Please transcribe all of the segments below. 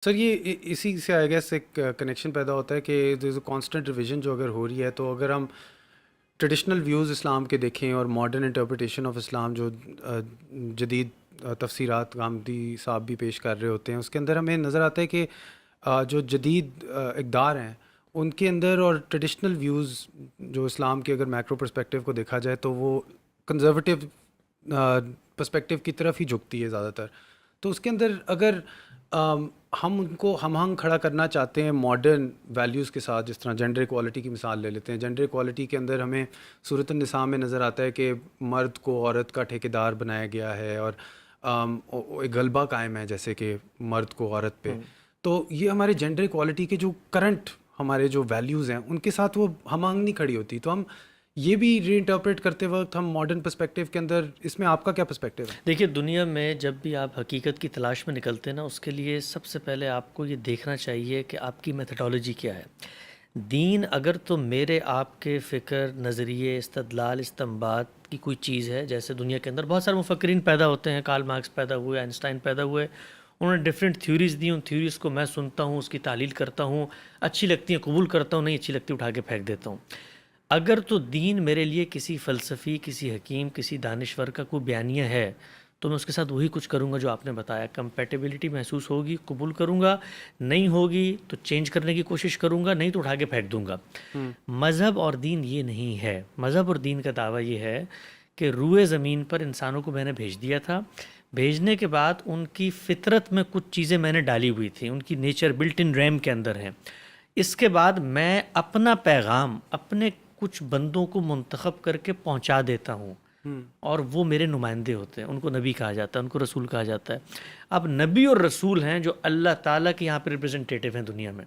سر یہ اسی سے آئی گیس ایک کنیکشن پیدا ہوتا ہے کہ دیر از اے کانسٹنٹ ریویژن جو اگر ہو رہی ہے، تو اگر ہم ٹریڈیشنل ویوز اسلام کے دیکھیں اور ماڈرن انٹرپریٹیشن آف اسلام جو جدید تفسیرات غامدی صاحب بھی پیش کر رہے ہوتے ہیں، اس کے اندر ہمیں نظر آتا ہے کہ جو جدید اقدار ہیں ان کے اندر اور ٹریڈیشنل ویوز جو اسلام کے اگر میکرو پرسپیکٹیو کو دیکھا جائے تو وہ کنزرویٹو پرسپیکٹیو کی طرف ہی جھکتی ہے زیادہ تر. تو اس کے اندر اگر ہم ان کو ہم ہنگ کھڑا کرنا چاہتے ہیں ماڈرن ویلیوز کے ساتھ، جس طرح جینڈر ایکوالٹی کی مثال لے لیتے ہیں. جینڈر ایکوالٹی کے اندر ہمیں صورت النساء میں نظر آتا ہے کہ مرد کو عورت کا ٹھیکیدار بنایا گیا ہے اور ایک غلبہ قائم ہے جیسے کہ مرد کو عورت پہ. تو یہ ہمارے جینڈر ایکوالٹی کے جو کرنٹ ہمارے جو ویلیوز ہیں ان کے ساتھ وہ ہم آہنگ نہیں کھڑی ہوتی. تو ہم یہ بھی ری انٹرپریٹ کرتے وقت ہم ماڈرن پرسپیکٹیو کے اندر، اس میں آپ کا کیا پرسپیکٹیو ہے؟ دیکھیے، دنیا میں جب بھی آپ حقیقت کی تلاش میں نکلتے ہیں نا، اس کے لیے سب سے پہلے آپ کو یہ دیکھنا چاہیے کہ آپ کی میتھڈالوجی کیا ہے. دین اگر تو میرے آپ کے فکر، نظریے، استدلال، استنباط کی کوئی چیز ہے، جیسے دنیا کے اندر بہت سارے مفکرین پیدا ہوتے ہیں، کارل مارکس پیدا ہوئے، آئنسٹائن پیدا ہوئے، انہوں نے ڈفرینٹ تھیوریز دی، ان تھیوریز کو میں سنتا ہوں، اس کی تحلیل کرتا ہوں، اچھی لگتی ہیں قبول کرتا ہوں، نہیں اچھی لگتی اٹھا کے پھینک دیتا ہوں. اگر تو دین میرے لیے کسی فلسفی، کسی حکیم، کسی دانشور کا کوئی بیانیہ ہے تو میں اس کے ساتھ وہی کچھ کروں گا جو آپ نے بتایا. کمپیٹیبلٹی محسوس ہوگی قبول کروں گا، نہیں ہوگی تو چینج کرنے کی کوشش کروں گا، نہیں تو اٹھا کے پھینک دوں گا. مذہب اور دین یہ نہیں ہے. مذہب اور دین کا دعویٰ یہ ہے کہ روئے زمین پر انسانوں کو میں نے بھیج دیا تھا، بھیجنے کے بعد ان کی فطرت میں کچھ چیزیں میں نے ڈالی ہوئی تھیں، ان کی نیچر بلٹ ان ریم کے اندر ہیں. اس کے بعد میں اپنا پیغام اپنے کچھ بندوں کو منتخب کر کے پہنچا دیتا ہوں، اور وہ میرے نمائندے ہوتے ہیں. ان کو نبی کہا جاتا ہے، ان کو رسول کہا جاتا ہے. اب نبی اور رسول ہیں جو اللہ تعالیٰ کے یہاں پہ ریپرزنٹیٹیو ہیں دنیا میں.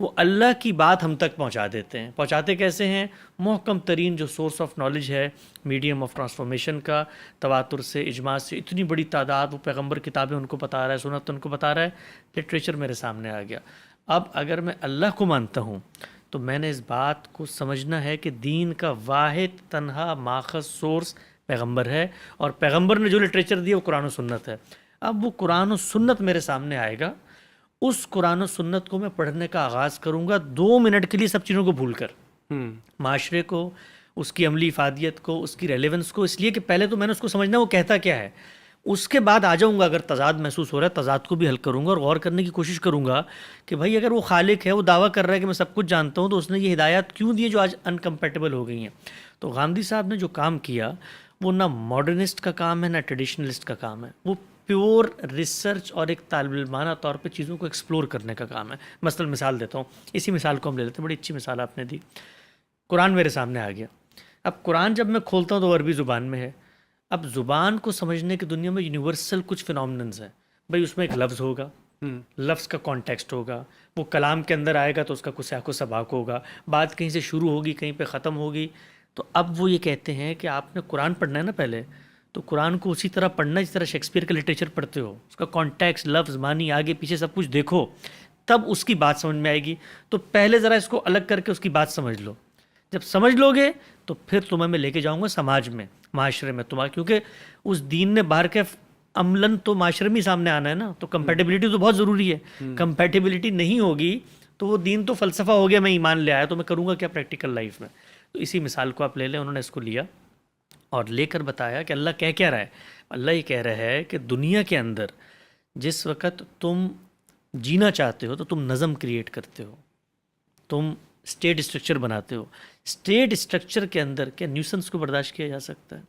وہ اللہ کی بات ہم تک پہنچا دیتے ہیں. پہنچاتے کیسے ہیں؟ محکم ترین جو سورس آف نالج ہے، میڈیم آف ٹرانسفارمیشن کا، تواتر سے، اجماع سے، اتنی بڑی تعداد، وہ پیغمبر کتابیں ان کو بتا رہا ہے، سنت ان کو بتا رہا ہے، لٹریچر میرے سامنے آ گیا. اب اگر میں اللہ کو مانتا ہوں تو میں نے اس بات کو سمجھنا ہے کہ دین کا واحد تنہا ماخذ سورس پیغمبر ہے، اور پیغمبر نے جو لٹریچر دیا وہ قرآن و سنت ہے. اب وہ قرآن و سنت میرے سامنے آئے گا، اس قرآن و سنت کو میں پڑھنے کا آغاز کروں گا 2 منٹ کے لیے سب چیزوں کو بھول کر، معاشرے کو، اس کی عملی افادیت کو، اس کی ریلیونس کو. اس لیے کہ پہلے تو میں نے اس کو سمجھنا وہ کہتا کیا ہے. اس کے بعد آ جاؤں گا، اگر تضاد محسوس ہو رہا ہے تضاد کو بھی حل کروں گا اور غور کرنے کی کوشش کروں گا کہ بھائی اگر وہ خالق ہے، وہ دعویٰ کر رہا ہے کہ میں سب کچھ جانتا ہوں، تو اس نے یہ ہدایات کیوں دی جو آج انکمپیٹیبل ہو گئی ہیں. تو غامدی صاحب نے جو کام کیا وہ نہ ماڈرنسٹ کا کام ہے نہ ٹریڈیشنلسٹ کا کام ہے، وہ پیور ریسرچ اور ایک طالب علمانہ طور پہ چیزوں کو ایکسپلور کرنے کا کام ہے. مثلا مثال دیتا ہوں، اسی مثال کو ہم لے لیتے ہیں، بڑی اچھی مثال آپ نے دی. قرآن میرے سامنے آ گیا. اب قرآن جب میں کھولتا ہوں تو عربی زبان میں ہے. اب زبان کو سمجھنے کی دنیا میں یونیورسل کچھ فینومیننز ہیں. بھائی اس میں ایک لفظ ہوگا، لفظ کا کانٹیکسٹ ہوگا، وہ کلام کے اندر آئے گا تو اس کا کچھ سیاق و سباق ہوگا، بات کہیں سے شروع ہوگی کہیں پہ ختم ہوگی. تو اب وہ یہ کہتے ہیں کہ آپ نے قرآن پڑھنا ہے نا پہلے، تو قرآن کو اسی طرح پڑھنا جس طرح شیکسپیئر کا لٹریچر پڑھتے ہو. اس کا کانٹیکسٹ، لفظ، معنی، آگے پیچھے سب کچھ دیکھو، تب اس کی بات سمجھ میں آئے گی. تو پہلے ذرا اس کو الگ کر کے اس کی بات سمجھ لو. جب سمجھ لو گے تو پھر تمہیں میں لے کے جاؤں گا سماج میں، معاشرے میں تمہارا، کیونکہ اس دین نے باہر کے عملاً تو معاشرے میں سامنے آنا ہے نا. تو کمپیٹیبلٹی تو بہت ضروری ہے. کمپیٹیبلٹی نہیں ہوگی تو وہ دین تو فلسفہ ہو گیا، میں ایمان لے آیا، تو میں کروں گا کیا پریکٹیکل لائف میں. تو اسی مثال کو آپ لے لیں. انہوں نے اس کو لیا اور لے کر بتایا کہ اللہ کہہ کیا رہا ہے. اللہ یہ کہہ رہا ہے کہ دنیا کے اندر جس وقت تم جینا چاہتے ہو تو تم نظم کریٹ کرتے ہو، تم اسٹیٹ اسٹرکچر بناتے ہو. اسٹیٹ اسٹرکچر کے اندر کیا نیوسنس کو برداشت کیا جا سکتا ہے؟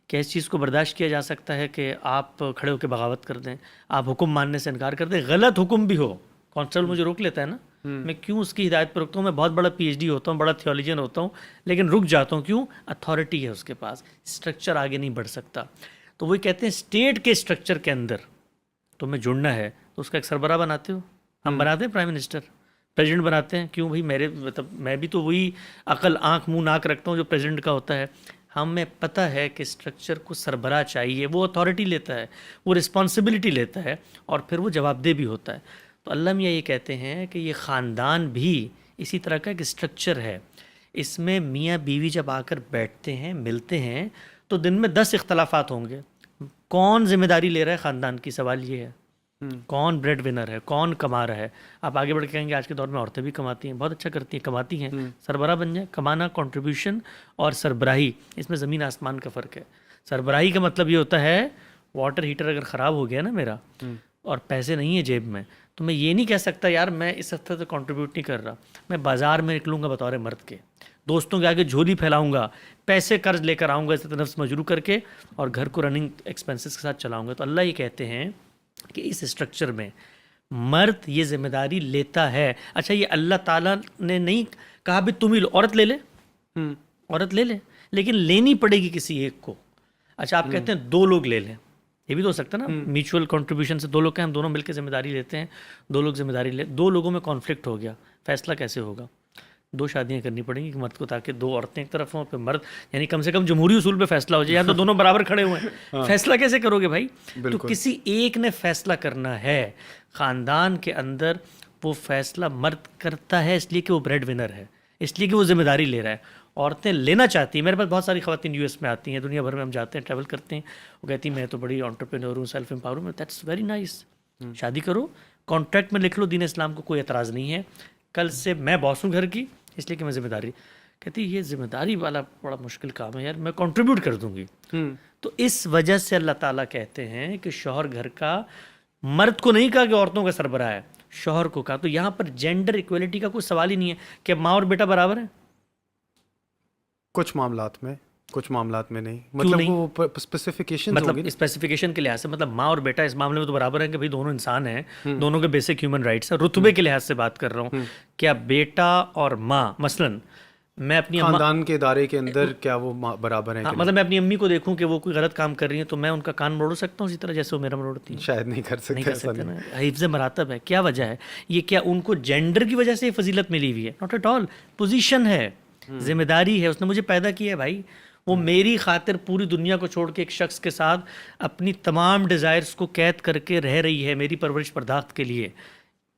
کیا اس چیز کو برداشت کیا جا سکتا ہے کہ آپ کھڑے ہو کے بغاوت کر دیں، آپ حکم ماننے سے انکار کر دیں، غلط حکم بھی ہو؟ کانسٹیبل مجھے روک لیتا ہے نا، میں کیوں اس کی ہدایت پر رکتا ہوں؟ میں بہت بڑا پی ایچ ڈی ہوتا ہوں، بڑا تھیولوجین ہوتا ہوں، لیکن رک جاتا ہوں. کیوں؟ اتھارٹی ہے اس کے پاس، اسٹرکچر آگے نہیں بڑھ سکتا. تو وہ کہتے ہیں اسٹیٹ کے اسٹرکچر کے اندر تمہیں جڑنا ہے تو اس کا ایک سربراہ بناتے ہو. ہم بناتے ہیں پرائم منسٹر، پریزیڈنٹ بناتے ہیں. کیوں بھائی؟ میرے مطلب میں بھی تو وہی عقل، آنکھ، منہ، ناک رکھتا ہوں جو پریزیڈنٹ کا ہوتا ہے. ہمیں پتہ ہے کہ اسٹرکچر کو سربراہ چاہیے، وہ اتھارٹی لیتا ہے، وہ رسپانسبلٹی لیتا ہے، اور پھر وہ جواب دہ بھی ہوتا ہے. تو اللہ میاں یہ کہتے ہیں کہ یہ خاندان بھی اسی طرح کا ایک اسٹرکچر ہے. اس میں میاں بیوی جب آ کر بیٹھتے ہیں، ملتے ہیں، تو دن میں 10 اختلافات ہوں گے. کون ذمہ داری لے رہا ہے خاندان کی؟ سوال یہ ہے. کون بریڈ ونر ہے, کون کما رہا ہے. آپ آگے بڑھ کے کہیں گے آج کے دور میں عورتیں بھی کماتی ہیں, بہت اچھا کرتی ہیں, کماتی ہیں, سربراہ بن جائیں. کمانا, کنٹریبیوشن اور سربراہی, اس میں زمین آسمان کا فرق ہے. سربراہی کا مطلب یہ ہوتا ہے واٹر ہیٹر اگر خراب ہو گیا نا میرا اور پیسے نہیں ہیں جیب میں, تو میں یہ نہیں کہہ سکتا یار میں اس ہفتے سے کنٹریبیوٹ نہیں کر رہا, میں بازار میں نکلوں گا بطور مرد کے, دوستوں کے آگے جھولی پھیلاؤں گا, پیسے قرض لے کر آؤں گا عزت نفس مجروح کر کے, اور گھر کو رننگ ایکسپینسز کے ساتھ چلاؤں گا. تو اللہ یہ کہتے ہیں کہ اس اسٹرکچر میں مرد یہ ذمہ داری لیتا ہے. اچھا یہ اللہ تعالیٰ نے نہیں کہا بھی تم ہی لو, عورت لے لے, عورت لے لے, لیکن لینی پڑے گی کسی ایک کو. اچھا آپ کہتے ہیں 2 لوگ لے لیں, یہ بھی تو ہو سکتا ہے نا, میوچول کنٹریبیوشن سے 2 لوگ ہیں, ہم دونوں مل کے ذمہ داری لیتے ہیں, 2 لوگ ذمہ داری لے, 2 لوگوں میں کانفلکٹ ہو گیا, فیصلہ کیسے ہوگا؟ 2 شادیاں کرنی پڑیں گی مرد کو, تاکہ 2 عورتیں ایک طرف ہوں, پھر مرد, یعنی کم سے کم جمہوری اصول پہ فیصلہ ہو جائے. یا تو دونوں برابر کھڑے ہوئے ہیں, فیصلہ کیسے کرو گے بھائی؟ تو کسی ایک نے فیصلہ کرنا ہے. خاندان کے اندر وہ فیصلہ مرد کرتا ہے اس لیے کہ وہ بریڈ ونر ہے, اس لیے کہ وہ ذمہ داری لے رہا ہے. عورتیں لینا چاہتی ہیں. میرے پاس بہت ساری خواتین US میں آتی ہیں, دنیا بھر میں ہم جاتے ہیں, ٹریول کرتے ہیں, وہ کہتی ہیں میں تو بڑی انٹرپرینور ہوں, سیلف امپاور ہوں. That's very nice. شادی کرو, کانٹریکٹ میں لکھ لو دین اسلام کو کوئی اعتراض نہیں ہے, کل سے میں باس ہوں گھر کی اس لیے کہ میں ذمہ داری. کہتی یہ ذمہ داری والا بڑا مشکل کام ہے یار, میں کنٹریبیوٹ کر دوں گی. تو اس وجہ سے اللہ تعالیٰ کہتے ہیں کہ شوہر گھر کا, مرد کو نہیں کہا کہ عورتوں کا سربراہ ہے, شوہر کو کہا. تو یہاں پر جینڈر ایکویلٹی کا کوئی سوال ہی نہیں ہے کہ ماں اور بیٹا برابر ہیں. کچھ معاملات میں نہیں, مطلب وہ اسپیسیفکیشن, مطلب اسپیسیفیکیشن کے لحاظ سے, مطلب ماں اور بیٹا اس معاملے میں تو برابر ہیں کہ بھائی دونوں انسان ہیں, دونوں کے بیسک ہیومن رائٹس ہیں. رتبے کے لحاظ سے بات کر رہا ہوں, کیا بیٹا اور ماں, مثلاً میں اپنی خاندان کے ادارے کے اندر کیا وہ برابر ہیں؟ مطلب میں اپنی امی کو دیکھوں کہ وہ کوئی غلط کام کر رہی ہیں تو میں ان کا کان مروڑ سکتا ہوں اسی طرح جیسے وہ میرا مروڑتی ہیں؟ شاید نہیں کر سکتے نا. حفظ مراتب ہے. کیا وجہ ہے یہ؟ کیا ان کو جینڈر کی وجہ سے یہ فضیلت ملی ہوئی ہے؟ Not at all. پوزیشن ہے, ذمہ داری ہے, اس نے مجھے پیدا کیا ہے بھائی. وہ میری خاطر پوری دنیا کو چھوڑ کے ایک شخص کے ساتھ اپنی تمام ڈیزائرز کو قید کر کے رہ رہی ہے میری پرورش پرداخت کے لیے.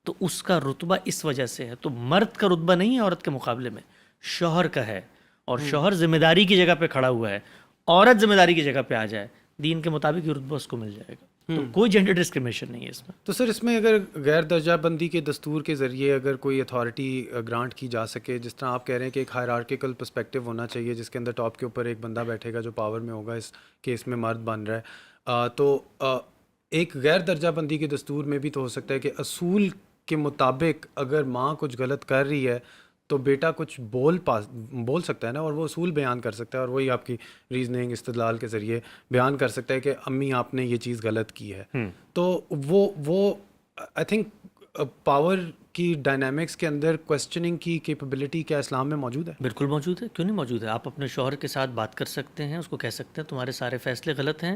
تو اس کا رتبہ اس وجہ سے ہے. تو مرد کا رتبہ نہیں ہے عورت کے مقابلے میں, شوہر کا ہے. اور شوہر ذمہ داری کی جگہ پہ کھڑا ہوا ہے, عورت ذمہ داری کی جگہ پہ آ جائے, دین کے مطابق یہ رتبہ اس کو مل جائے گا. تو کوئی جینڈر ڈسکریمنیشن نہیں ہے اس میں. تو سر اس میں اگر غیر درجہ بندی کے دستور کے ذریعے اگر کوئی اتھارٹی گرانٹ کی جا سکے, جس طرح آپ کہہ رہے ہیں کہ ایک ہائرارکیکل پرسپیکٹیو ہونا چاہیے جس کے اندر ٹاپ کے اوپر ایک بندہ بیٹھے گا جو پاور میں ہوگا, اس کیس میں مرد بن رہا ہے, تو ایک غیر درجہ بندی کے دستور میں بھی تو ہو سکتا ہے کہ اصول کے مطابق اگر ماں کچھ غلط کر رہی ہے تو بیٹا کچھ بول سکتا ہے نا, اور وہ اصول بیان کر سکتا ہے, اور وہی آپ کی ریزننگ استدلال کے ذریعے بیان کر سکتا ہے کہ امی آپ نے یہ چیز غلط کی ہے. تو وہ آئی تھنک پاور کی ڈائنامکس کے اندر کوسچننگ کی کیپیبلٹی کیا اسلام میں موجود ہے؟ بالکل موجود ہے, کیوں نہیں موجود ہے. آپ اپنے شوہر کے ساتھ بات کر سکتے ہیں, اس کو کہہ سکتے ہیں تمہارے سارے فیصلے غلط ہیں,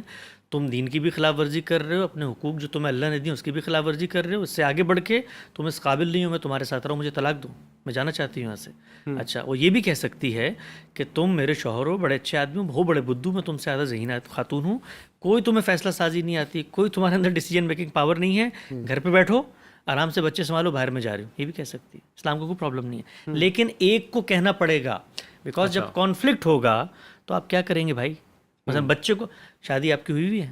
تم دین کی بھی خلاف ورزی کر رہے ہو, اپنے حقوق جو تمہیں اللہ نے دی اس کی بھی خلاف ورزی کر رہے ہو, اس سے آگے بڑھ کے تم اس قابل نہیں ہو میں تمہارے ساتھ رہوں, مجھے طلاق دو, میں جانا چاہتی ہوں یہاں سے. اچھا وہ یہ بھی کہہ سکتی ہے کہ تم میرے شوہر ہو, بڑے اچھے آدمی ہو, بڑے بدھو, میں تم سے زیادہ ذہین خاتون ہوں, کوئی تمہیں فیصلہ سازی نہیں آتی, کوئی تمہارے اندر ڈیسیجن میکنگ پاور نہیں ہے, گھر پہ بیٹھو آرام سے بچے سنبھالو, باہر میں جا رہی ہوں, یہ بھی کہہ سکتی ہے. اسلام کو کوئی پرابلم نہیں ہے, لیکن ایک کو کہنا پڑے گا, بیکاز جب کانفلکٹ ہوگا تو آپ کیا کریں گے بھائی. مثلا بچے کو, شادی آپ کی ہوئی ہوئی ہے؟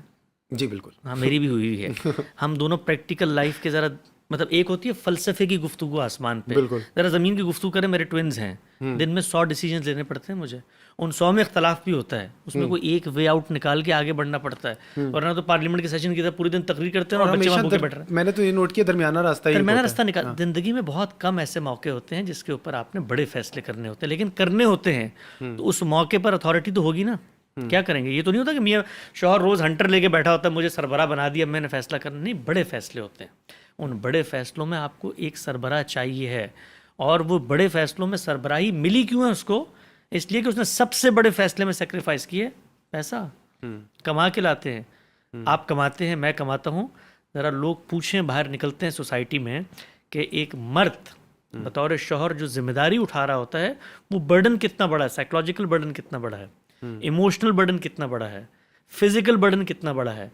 جی بالکل. ہاں میری بھی ہوئی ہوئی ہے. ہم دونوں پریکٹیکل لائف کے ذرا مطلب ایک ہوتی ہے فلسفے کی گفتگو آسمان پہ, ذرا زمین کی گفتگو کریں. میرے ٹوئنز ہیں, دن میں 100 ڈیسیجنز لینے پڑتے ہیں مجھے, ان 100 میں اختلاف بھی ہوتا ہے, اس میں کوئی ایک وے آؤٹ نکال کے آگے بڑھنا پڑتا ہے, ورنہ تو پارلیمنٹ کے سیشن کی طرح پورے دن تقریر کرتے ہیں اور بچے وہاں بھوکے بیٹھ رہے ہیں. میں نے تو یہ نوٹ کیا درمیانہ راستہ نکال. زندگی میں بہت کم ایسے موقع ہوتے ہیں جس کے اوپر آپ نے بڑے فیصلے کرنے ہوتے ہیں, لیکن کرنے ہوتے ہیں تو اس موقع پر اتھارٹی تو ہوگی نا. کیا کریں گے؟ یہ تو نہیں ہوتا کہ میاں شوہر روز ہنٹر لے کے بیٹھا ہوتا ہے, مجھے سربراہ بنا دیا میں نے فیصلہ کرنا. نہیں, بڑے فیصلے ہوتے ہیں, ان بڑے فیصلوں میں آپ کو ایک سربراہ چاہیے ہے. اور وہ بڑے فیصلوں میں سربراہی ملی کیوں ہے اس کو؟ اس لیے کہ اس نے سب سے بڑے فیصلے میں سیکریفائس کیے پیسہ. کما کے لاتے ہیں, آپ کماتے ہیں, میں کماتا ہوں. ذرا لوگ پوچھیں, باہر نکلتے ہیں سوسائٹی میں, کہ ایک مرد بطور شوہر جو ذمہ داری اٹھا رہا ہوتا ہے وہ برڈن کتنا بڑا ہے, سائیکولوجیکل برڈن کتنا بڑا ہے, ایموشنل برڈن کتنا بڑا ہے, فزیکل برڈن کتنا بڑا ہے.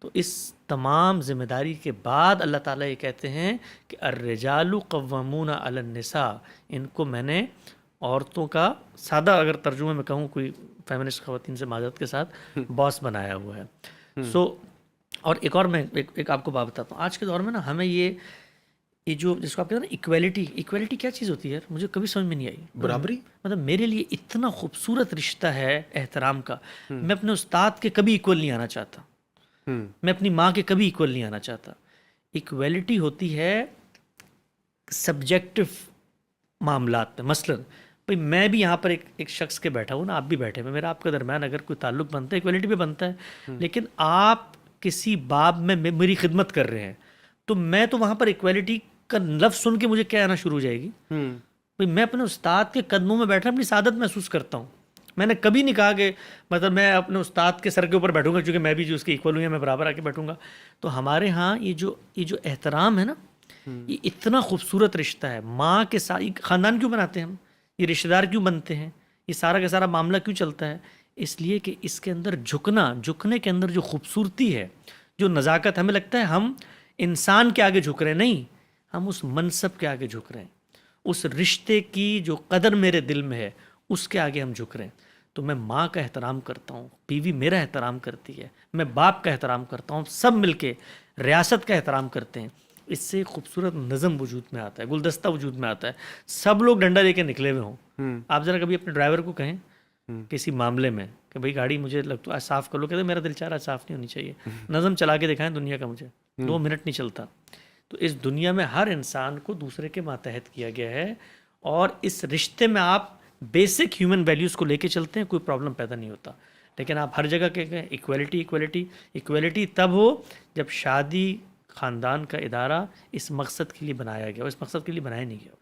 تو اس تمام ذمہ داری کے بعد اللہ تعالیٰ یہ کہتے ہیں کہ الرجال قوامون علی النساء, ان کو میں نے عورتوں کا, سادہ اگر ترجمے میں کہوں کوئی فیمنسٹ خواتین سے معذرت کے ساتھ, باس بنایا ہوا ہے. سو اور ایک اور میں ایک آپ کو بات بتاتا ہوں. آج کے دور میں نا ہمیں یہ جو جس کو آپ کہتے ہیں نا ایکویلٹی کیا چیز ہوتی ہے یار؟ مجھے کبھی سمجھ میں نہیں آئی. برابری. مطلب میرے لیے اتنا خوبصورت رشتہ ہے احترام کا. میں اپنے استاد کے کبھی ایکول نہیں آنا چاہتا. میں اپنی ماں کے کبھی ایکول نہیں آنا چاہتا. ایکویلٹی ہوتی ہے سبجیکٹو معاملات میں. مثلاً بھائی میں بھی یہاں پر ایک شخص کے بیٹھا ہوں نا، آپ بھی بیٹھے ہیں، میرا آپ کے درمیان اگر کوئی تعلق بنتا ہے ایکویلٹی پہ بنتا ہے. لیکن آپ کسی باب میں میری خدمت کر رہے ہیں تو میں تو وہاں پر ایکویلٹی کا لفظ سن کے مجھے کیا آنا شروع ہو جائے گی. بھائی میں اپنے استاد کے قدموں میں بیٹھا اپنی سعادت محسوس کرتا ہوں. میں نے کبھی نہیں کہا کہ مطلب میں اپنے استاد کے سر کے اوپر بیٹھوں گا چونکہ میں بھی جو اس کے ایکول ہوں یا میں برابر آ کے بیٹھوں گا. تو ہمارے ہاں یہ جو احترام ہے نا، یہ اتنا خوبصورت رشتہ ہے. ماں کے ساتھ خاندان کیوں بناتے ہیں ہم؟ یہ رشتہ دار کیوں بنتے ہیں؟ یہ سارا کا سارا معاملہ کیوں چلتا ہے؟ اس لیے کہ اس کے اندر جھکنے کے اندر جو خوبصورتی ہے، جو نزاکت، ہمیں لگتا ہے ہم انسان کے آگے جھک رہے ہیں. نہیں، ہم اس منصب کے آگے جھک رہے ہیں. اس رشتے کی جو قدر میرے دل میں ہے اس کے آگے ہم جھک رہے ہیں. تو میں ماں کا احترام کرتا ہوں، بیوی میرا احترام کرتی ہے، میں باپ کا احترام کرتا ہوں، سب مل کے ریاست کا احترام کرتے ہیں. اس سے خوبصورت نظم وجود میں آتا ہے، گلدستہ وجود میں آتا ہے. سب لوگ ڈنڈا لے کے نکلے ہوئے ہوں. آپ ذرا کبھی اپنے ڈرائیور کو کہیں کسی معاملے میں کہ بھائی گاڑی مجھے لگتا ہے آج صاف کر لو، کہتے میرا دل چاہ رہا ہے صاف نہیں ہونی چاہیے. نظم چلا کے دکھائیں دنیا کا مجھے، 2 منٹ نہیں چلتا. تو اس دنیا میں ہر انسان کو دوسرے کے ماتحت کیا گیا ہے، اور اس رشتے میں آپ بیسک ہیومن ویلیوز کو لے کے چلتے ہیں، کوئی پرابلم پیدا نہیں ہوتا. لیکن آپ ہر جگہ کہتے ہیں ایکویلٹی تب ہو جب شادی خاندان کا ادارہ اس مقصد کے لیے بنایا گیا، اور اس مقصد کے لیے بنایا نہیں گیا.